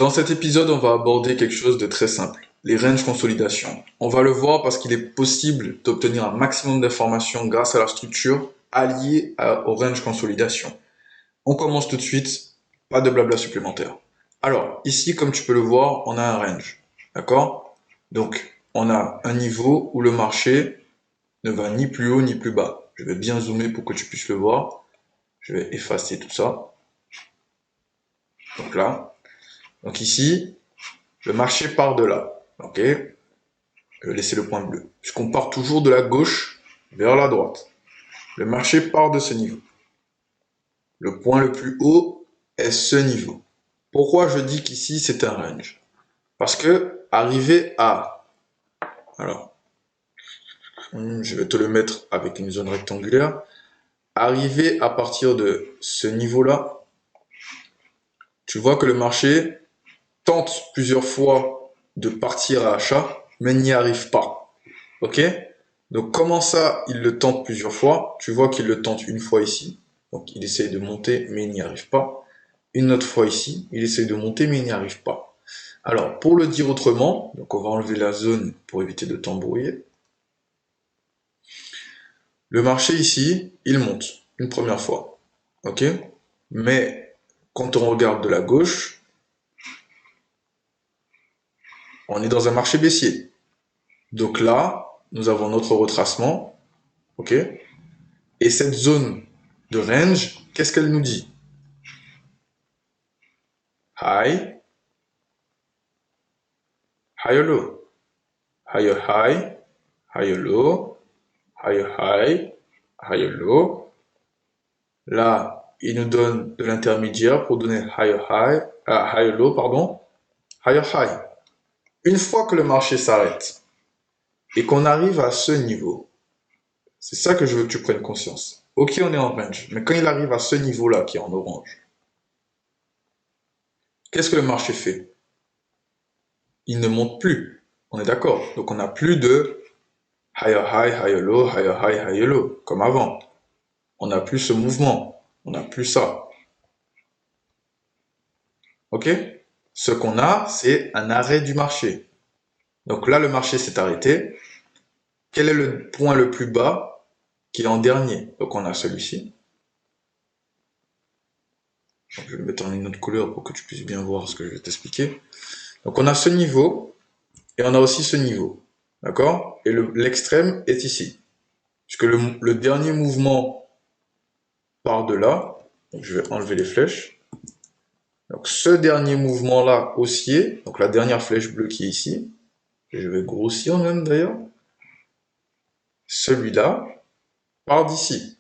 Dans cet épisode, on va aborder quelque chose de très simple, les range consolidation. On va le voir parce qu'il est possible d'obtenir un maximum d'informations grâce à la structure alliée au range consolidation. On commence tout de suite, pas de blabla supplémentaire. Alors, ici, comme tu peux le voir, on a un range, d'accord? Donc, on a un niveau où le marché ne va ni plus haut ni plus bas. Je vais bien zoomer pour que tu puisses le voir. Je vais effacer tout ça. Donc là, donc ici, le marché part de là, ok? Je vais laisser le point bleu. Puisqu'on part toujours de la gauche vers la droite. Le marché part de ce niveau. Le point le plus haut est ce niveau. Pourquoi je dis qu'ici c'est un range? Parce que arriver à... Alors, je vais te le mettre avec une zone rectangulaire. Arriver à partir de ce niveau-là, tu vois que le marché tente plusieurs fois de partir à achat, mais n'y arrive pas. Ok? Donc comment ça, il le tente plusieurs fois? Tu vois qu'il le tente une fois ici. Donc il essaye de monter, mais il n'y arrive pas. Une autre fois ici, il essaye de monter, mais il n'y arrive pas. Alors, pour le dire autrement, donc on va enlever la zone pour éviter de t'embrouiller. Le marché ici, il monte une première fois. Ok? Mais quand on regarde de la gauche, on est dans un marché baissier. Donc là, nous avons notre retracement. Ok? Et cette zone de range, qu'est-ce qu'elle nous dit? High, higher low, higher high, higher low, higher high, higher low. Là, il nous donne de l'intermédiaire pour donner higher high, higher low, pardon, higher high. Une fois que le marché s'arrête et qu'on arrive à ce niveau, c'est ça que je veux que tu prennes conscience. Ok, on est en range, mais quand il arrive à ce niveau-là qui est en orange, qu'est-ce que le marché fait? Il ne monte plus. On est d'accord. Donc on n'a plus de higher high, higher low, higher high, higher low, comme avant. On n'a plus ce mouvement. On n'a plus ça. Ok? Ce qu'on a, c'est un arrêt du marché. Donc là, le marché s'est arrêté. Quel est le point le plus bas qui est en dernier? Donc on a celui-ci. Donc, je vais le mettre en une autre couleur pour que tu puisses bien voir ce que je vais t'expliquer. Donc on a ce niveau et on a aussi ce niveau. D'accord? Et l'extrême est ici. Puisque le dernier mouvement part de là. Donc je vais enlever les flèches. Donc ce dernier mouvement-là haussier, donc la dernière flèche bleue qui est ici, je vais grossir même d'ailleurs, celui-là part d'ici.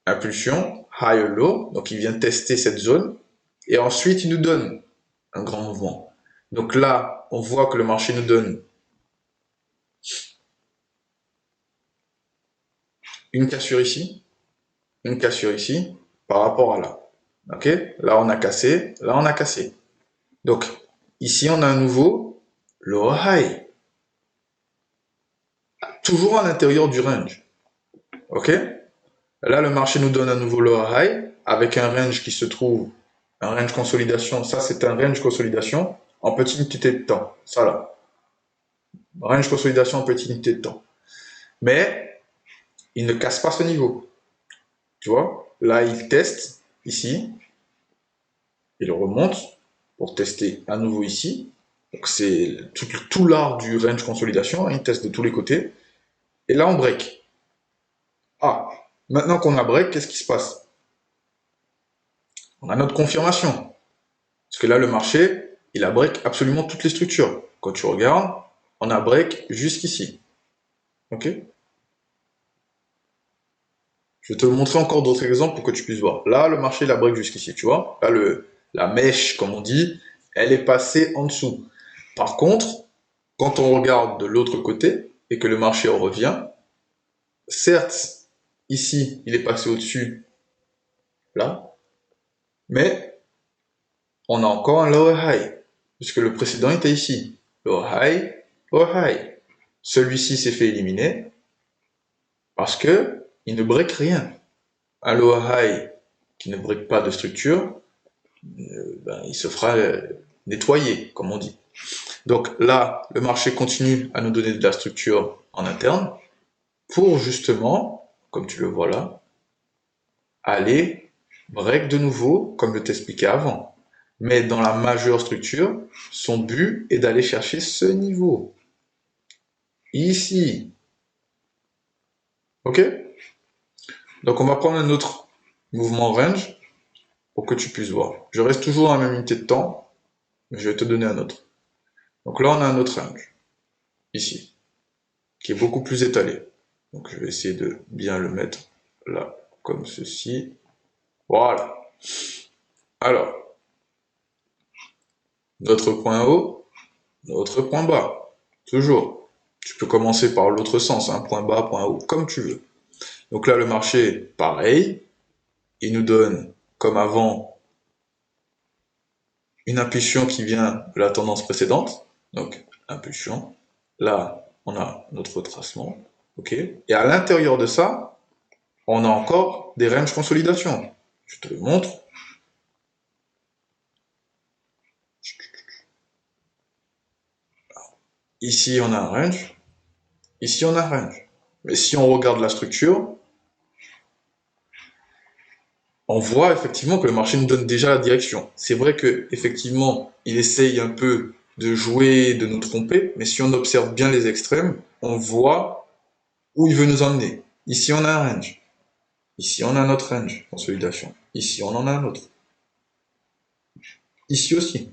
Impulsion, high low, donc il vient tester cette zone, et ensuite il nous donne un grand mouvement. Donc là, on voit que le marché nous donne une cassure ici, une cassure ici, par rapport à là. Ok? Là on a cassé, là on a cassé. Donc ici on a un nouveau lower high, toujours à l'intérieur du range. Ok? Là, le marché nous donne un nouveau lower high avec un range qui se trouve, un range consolidation. Ça, c'est un range consolidation en petite unité de temps. Ça là. Range consolidation en petite unité de temps. Mais il ne casse pas ce niveau. Tu vois? Là, il teste ici. Il remonte pour tester à nouveau ici. Donc, c'est tout l'art du range consolidation. Il teste de tous les côtés. Et là, on break. Ah, maintenant qu'on a break, qu'est-ce qui se passe? On a notre confirmation. Parce que là, le marché, il a break absolument toutes les structures. Quand tu regardes, on a break jusqu'ici. Ok? Je vais te montrer encore d'autres exemples pour que tu puisses voir. Là, le marché, il a break jusqu'ici, tu vois? Là, la mèche, comme on dit, elle est passée en dessous. Par contre, quand on regarde de l'autre côté et que le marché en revient, certes, ici, il est passé au-dessus, là, mais on a encore un lower high, puisque le précédent était ici. Lower high, lower high. Celui-ci s'est fait éliminer parce que il ne break rien. Un lower high qui ne break pas de structure, ben, il se fera nettoyer, comme on dit. Donc là, le marché continue à nous donner de la structure en interne pour justement, comme tu le vois là, aller break de nouveau, comme je t'expliquais avant. Mais dans la majeure structure, son but est d'aller chercher ce niveau. Ici. Ok? Donc on va prendre un autre mouvement range pour que tu puisses voir. Je reste toujours à la même unité de temps, mais je vais te donner un autre. Donc là, on a un autre range, ici, qui est beaucoup plus étalé. Donc je vais essayer de bien le mettre là, comme ceci. Voilà. Alors, notre point haut, notre point bas. Toujours. Tu peux commencer par l'autre sens, hein, point bas, point haut, comme tu veux. Donc là, le marché, pareil. Il nous donne, comme avant, une impulsion qui vient de la tendance précédente. Donc, impulsion. Là, on a notre retracement. OK? Et à l'intérieur de ça, on a encore des ranges consolidation. Je te le montre. Ici, on a un range. Ici, on a un range. Mais si on regarde la structure, on voit effectivement que le marché nous donne déjà la direction. C'est vrai que effectivement, il essaye un peu de jouer, de nous tromper, mais si on observe bien les extrêmes, on voit où il veut nous emmener. Ici, on a un range. Ici, on a un autre range, consolidation. Ici, on en a un autre. Ici aussi.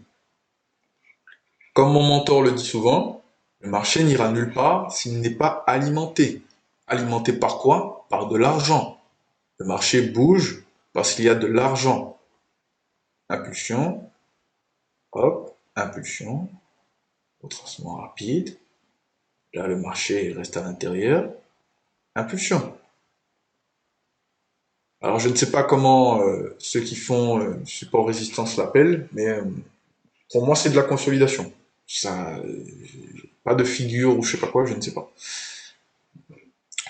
Comme mon mentor le dit souvent, le marché n'ira nulle part s'il n'est pas alimenté. Alimenté par quoi? Par de l'argent. Le marché bouge parce qu'il y a de l'argent. Impulsion, hop, impulsion, retracement rapide. Là, le marché reste à l'intérieur. Impulsion. Alors, je ne sais pas comment ceux qui font support résistance l'appellent, mais pour moi, c'est de la consolidation. Ça, pas de figure ou je sais pas quoi, je ne sais pas.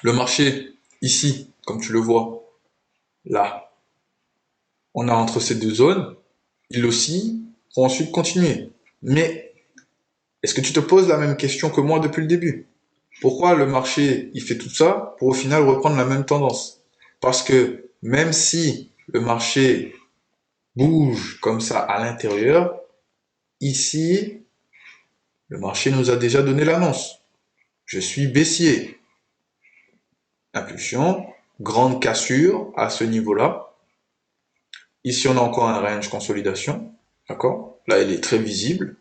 Le marché, ici, comme tu le vois, là, on a entre ces deux zones, il oscille pour ensuite continuer. Mais est-ce que tu te poses la même question que moi depuis le début? Pourquoi le marché, il fait tout ça pour au final reprendre la même tendance? Parce que même si le marché bouge comme ça à l'intérieur, ici, le marché nous a déjà donné l'annonce. Je suis baissier. Impulsion, grande cassure à ce niveau-là. Ici, on a encore un range consolidation. D'accord? Là, il est très visible.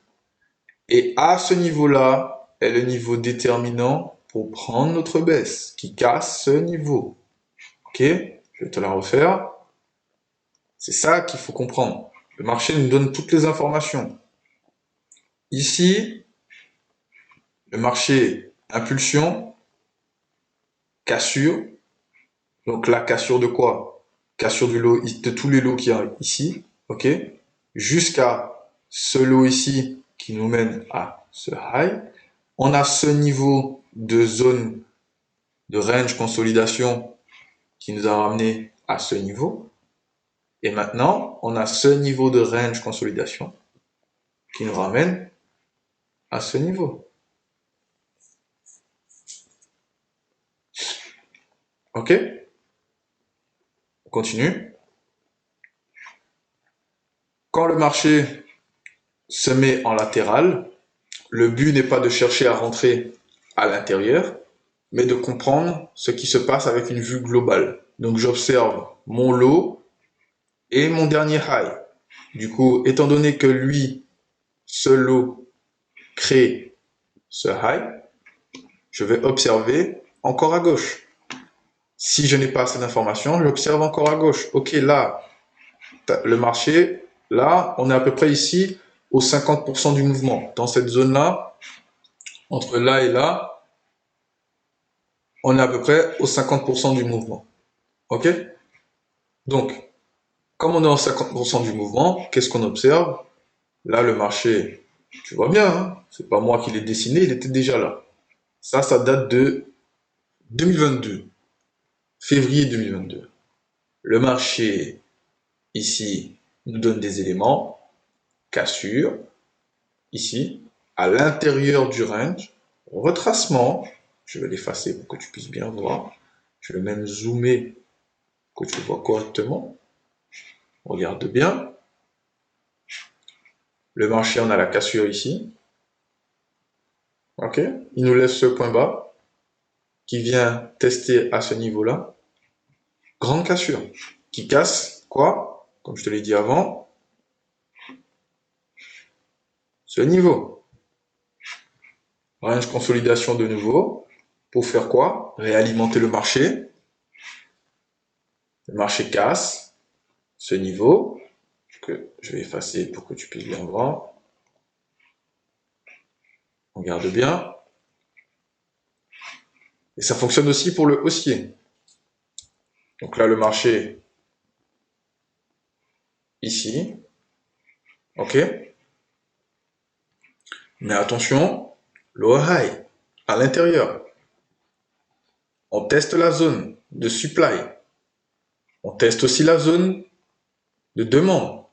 Et à ce niveau-là est le niveau déterminant pour prendre notre baisse qui casse ce niveau. Ok? Je vais te la refaire. C'est ça qu'il faut comprendre. Le marché nous donne toutes les informations. Ici, le marché impulsion, cassure. Donc la cassure de quoi? Cassure du lot, de tous les lots qu'il y a ici. Ok? Jusqu'à ce lot ici qui nous mène à ce high. On a ce niveau de zone de range consolidation qui nous a ramené à ce niveau. Et maintenant, on a ce niveau de range consolidation qui nous ramène à ce niveau. Ok? On continue. Quand le marché se met en latéral, le but n'est pas de chercher à rentrer à l'intérieur, mais de comprendre ce qui se passe avec une vue globale. Donc j'observe mon lot et mon dernier high. Du coup, étant donné que lui, ce lot crée ce high, je vais observer encore à gauche. Si je n'ai pas assez d'informations, j'observe encore à gauche. Ok, là, le marché, là, on est à peu près ici au 50% du mouvement. Dans cette zone-là, entre là et là, on est à peu près au 50% du mouvement. Ok? Donc, comme on est au 50% du mouvement, qu'est-ce qu'on observe? Là, le marché, tu vois bien, hein, c'est pas moi qui l'ai dessiné, il était déjà là. Ça date de 2022, février 2022. Le marché, ici, nous donne des éléments, cassure, ici, à l'intérieur du range, retracement, je vais l'effacer pour que tu puisses bien voir. Je vais même zoomer pour que tu vois correctement. Regarde bien. Le marché, on a la cassure ici. Ok? Il nous laisse ce point bas qui vient tester à ce niveau-là. Grande cassure qui casse quoi? Comme je te l'ai dit avant, ce niveau. Range consolidation de nouveau. Pour faire quoi? Réalimenter le marché. Le marché casse ce niveau que je vais effacer pour que tu puisses bien voir. Regarde bien. Et ça fonctionne aussi pour le haussier. Donc là, le marché, ici. OK? Mais attention, lower high, à l'intérieur. On teste la zone de supply. On teste aussi la zone de demande.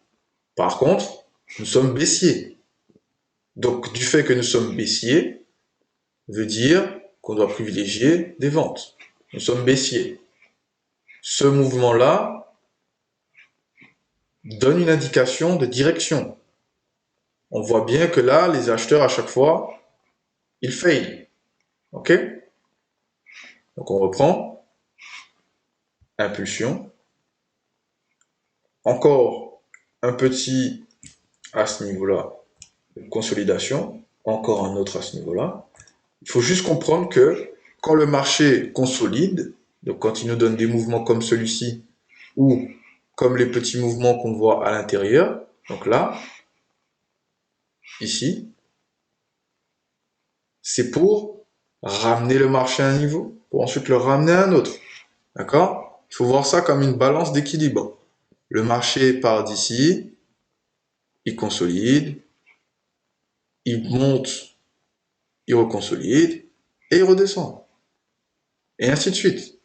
Par contre, nous sommes baissiers. Donc, du fait que nous sommes baissiers, veut dire qu'on doit privilégier des ventes. Nous sommes baissiers. Ce mouvement-là donne une indication de direction. On voit bien que là, les acheteurs, à chaque fois, ils faillent. OK? Donc, on reprend. Impulsion. Encore un petit à ce niveau-là, consolidation. Encore un autre à ce niveau-là. Il faut juste comprendre que quand le marché consolide, donc quand il nous donne des mouvements comme celui-ci, ou comme les petits mouvements qu'on voit à l'intérieur, donc là, ici, c'est pour ramener le marché à un niveau, pour ensuite le ramener à un autre. D'accord? Il faut voir ça comme une balance d'équilibre. Le marché part d'ici, il consolide, il monte, il reconsolide, et il redescend. Et ainsi de suite.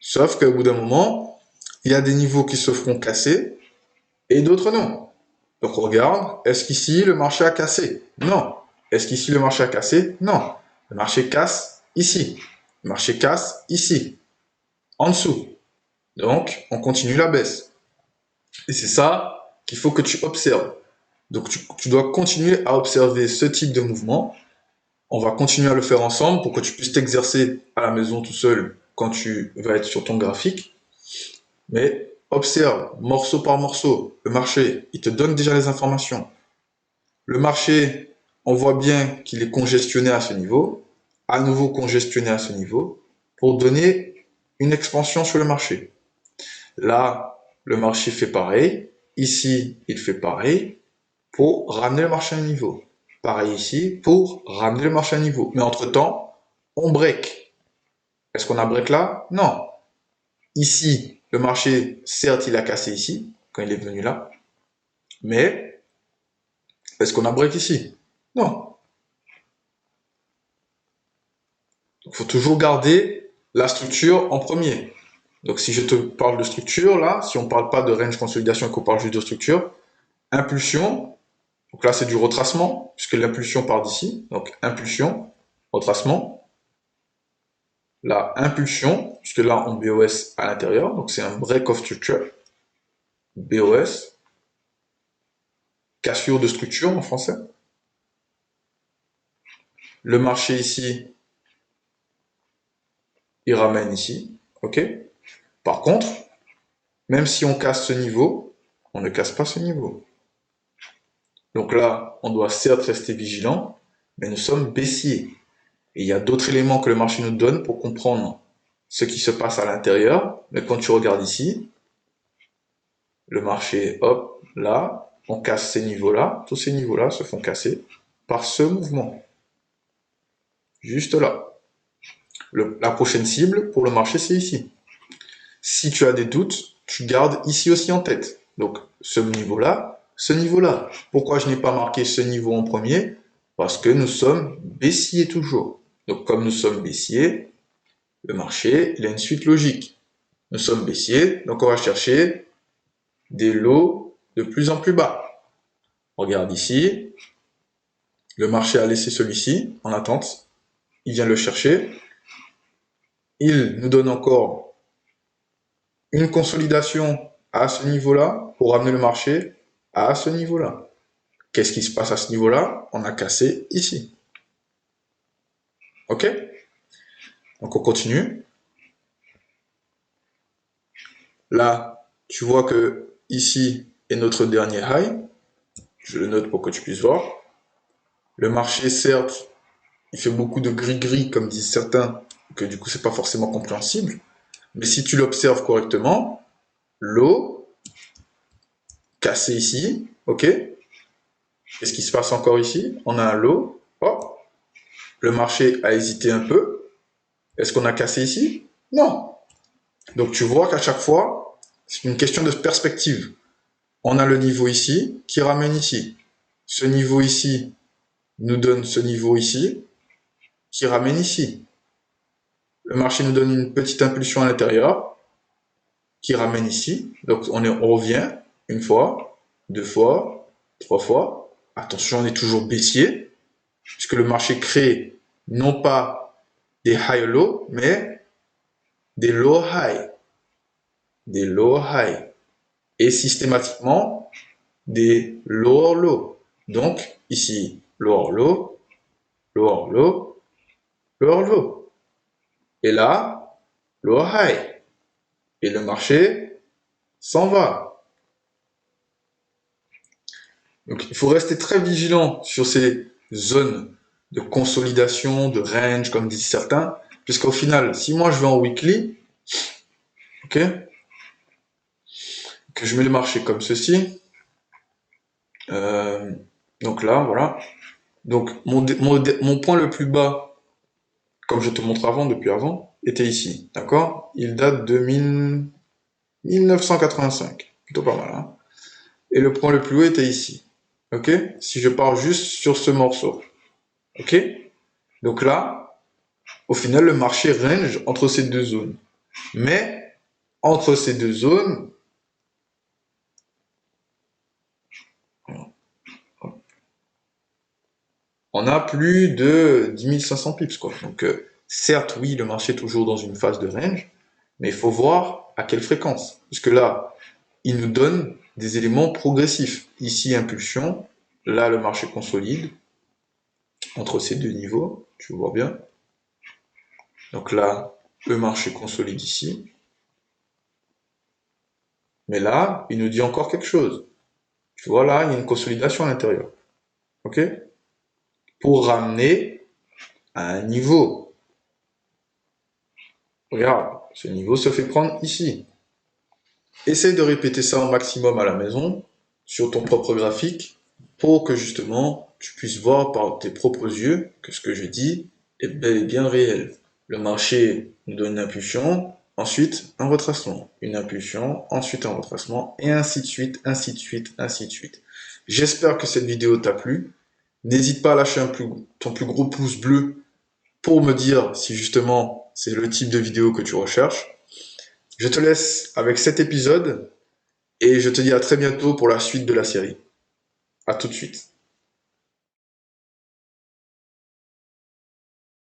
Sauf qu'au bout d'un moment, il y a des niveaux qui se feront casser, et d'autres non. Donc on regarde, est-ce qu'ici le marché a cassé? Non. Est-ce qu'ici le marché a cassé? Non. Le marché casse ici. Le marché casse ici. En dessous. Donc on continue la baisse. Et c'est ça qu'il faut que tu observes. Donc tu dois continuer à observer ce type de mouvement. On va continuer à le faire ensemble pour que tu puisses t'exercer à la maison tout seul quand tu vas être sur ton graphique. Mais observe morceau par morceau le marché. Il te donne déjà les informations. Le marché, on voit bien qu'il est congestionné à ce niveau, à nouveau congestionné à ce niveau, pour donner une expansion sur le marché. Là, le marché fait pareil. Ici, il fait pareil pour ramener le marché à un niveau. Pareil ici pour ramener le marché à un niveau. Mais entre-temps, on break. Est-ce qu'on a break là? Non. Ici, le marché, certes, il a cassé ici, quand il est venu là. Mais, est-ce qu'on a break ici? Non. Il faut toujours garder la structure en premier. Donc si je te parle de structure, là, si on ne parle pas de range consolidation et qu'on parle juste de structure, impulsion, donc là c'est du retracement, puisque l'impulsion part d'ici, donc impulsion, retracement, la impulsion, puisque là on BOS à l'intérieur, donc c'est un break of structure, BOS, cassure de structure en français. Le marché ici, il ramène ici, ok? Par contre, même si on casse ce niveau, on ne casse pas ce niveau. Donc là, on doit certes rester vigilant, mais nous sommes baissiers. Et il y a d'autres éléments que le marché nous donne pour comprendre ce qui se passe à l'intérieur. Mais quand tu regardes ici, le marché, hop, là, on casse ces niveaux-là. Tous ces niveaux-là se font casser par ce mouvement. Juste là. La prochaine cible pour le marché, c'est ici. Si tu as des doutes, tu gardes ici aussi en tête. Donc, ce niveau-là, ce niveau-là. Pourquoi je n'ai pas marqué ce niveau en premier? Parce que nous sommes baissiers toujours. Donc, comme nous sommes baissiers, le marché, il a une suite logique. Nous sommes baissiers, donc on va chercher des lots de plus en plus bas. Regarde ici, Le marché a laissé celui-ci en attente. Il vient le chercher. Il nous donne encore une consolidation à ce niveau-là pour ramener le marché à ce niveau-là. Qu'est-ce qui se passe à ce niveau-là? On a cassé ici. OK? Donc on continue. Là, tu vois que ici est notre dernier high. Je le note pour que tu puisses voir. Le marché, certes, il fait beaucoup de gris-gris, comme disent certains, que du coup, c'est pas forcément compréhensible. Mais si tu l'observes correctement, l'eau cassée ici, ok? Qu'est-ce qui se passe encore ici? On a un lot. Oh, le marché a hésité un peu. Est-ce qu'on a cassé ici? Non. Donc tu vois qu'à chaque fois, c'est une question de perspective. On a le niveau ici qui ramène ici. Ce niveau ici nous donne ce niveau ici qui ramène ici. Le marché nous donne une petite impulsion à l'intérieur qui ramène ici. Donc on revient une fois, deux fois, trois fois. Attention, on est toujours baissier, puisque le marché crée non pas des high low, mais des low high. Des low high. Et systématiquement, des lower low. Donc ici, lower low, lower low, lower low. Et là, lower high. Et le marché s'en va. Donc il faut rester très vigilant sur ces zones de consolidation, de range, comme disent certains, puisqu'au final, si moi je vais en weekly, ok, que je mets le marché comme ceci, euh, donc là, voilà. Donc mon point le plus bas, comme je te montre avant, depuis avant, était ici, d'accord? Il date de 1985, plutôt pas mal, hein? Et le point le plus haut était ici, ok? Si je pars juste sur ce morceau, ok? Donc là, au final, le marché range entre ces deux zones. Mais entre ces deux zones, on a plus de 10 500 pips, quoi. Donc, certes, oui, le marché est toujours dans une phase de range, mais il faut voir à quelle fréquence. Puisque là, il nous donne des éléments progressifs. Ici, impulsion. Là, le marché consolide entre ces deux niveaux. Tu vois bien. Donc là, le marché consolide ici. Mais là, il nous dit encore quelque chose. Tu vois là, il y a une consolidation à l'intérieur. OK? Pour ramener à un niveau. Regarde, ce niveau se fait prendre ici. Essaye de répéter ça au maximum à la maison, sur ton propre graphique, pour que justement tu puisses voir par tes propres yeux que ce que je dis est bel et bien réel. Le marché nous donne une impulsion, ensuite un retracement, une impulsion, ensuite un retracement, et ainsi de suite, ainsi de suite, ainsi de suite. J'espère que cette vidéo t'a plu. N'hésite pas à lâcher ton plus gros pouce bleu pour me dire si justement c'est le type de vidéo que tu recherches. Je te laisse avec cet épisode et je te dis à très bientôt pour la suite de la série. À tout de suite.